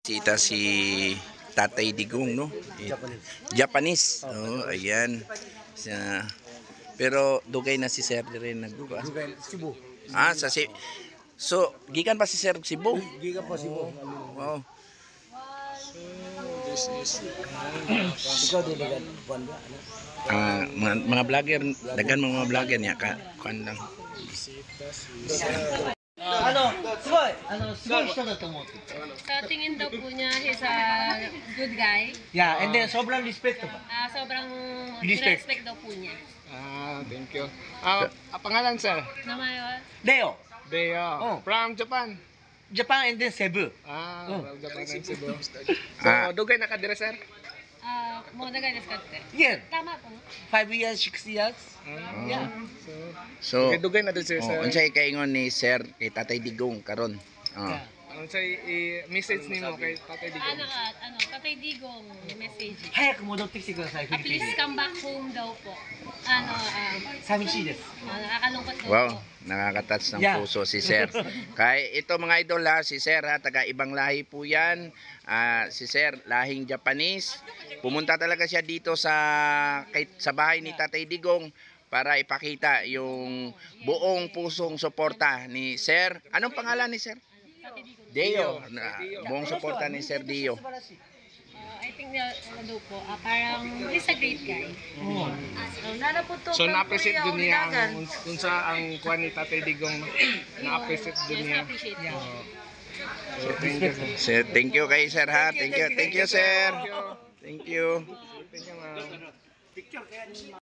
Sita si Tatay Digong, no? Japanese. Oh, ayan. Pero dugay na si Sir rin nagkuha. Cebu. Sa si. So, gikan pa si Sir Cebu. Giga po Cebu. Wow. Ikaw din dagan buwan ba? Mga vlogger, dagan mga vlogger niya ka kuan lang. すごい人だと思って。 Sa tingin daw po niya, he's a good guy. Yeah, and then sobrang respect ba? Sobrang Respect. respect daw po niya. Thank you. Pangalan sir? Namayo, Leo, Deo. Oh. From Japan. Japan and then Cebu. From Japan and Cebu. So, Ah. dugay na ka dire sir? mo na ganyan katte. Yeah, Tama po. 5 years, 6 years. Yeah. So, Okay, dugay na din sir. unsay kaingon ni Sir kay Tatay Digong karon? Yeah. Ano sa i-message nimo kay Tatay Digong? Tatay Digong, message. 早く戻ってきてください、フィリピン Please に。 come back home daw po. 寂しいです。 Nakakalungkot daw Wow, po. nakaka-touch ng Yeah. puso si Sir. Kay ito mga idol si Sir taga ibang lahi po 'yan. Si Sir lahing Japanese. Pumunta talaga siya dito sa bahay ni Tatay Digong para ipakita yung buong pusong suporta ni Sir. Anong pangalan ni Sir? Tatay Digong. Deo. Buong suporta ni Sir Dio. I think daw po, parang he's a great guy. So na-appreciate din niya kung sa ang kuan ni Tatay Digong na-appreciate din Yes, niya. appreciate Yeah. So, thank you sir. Sir, thank you kay Sir ha. Thank you, sir. Thank you. Thank you ma'am.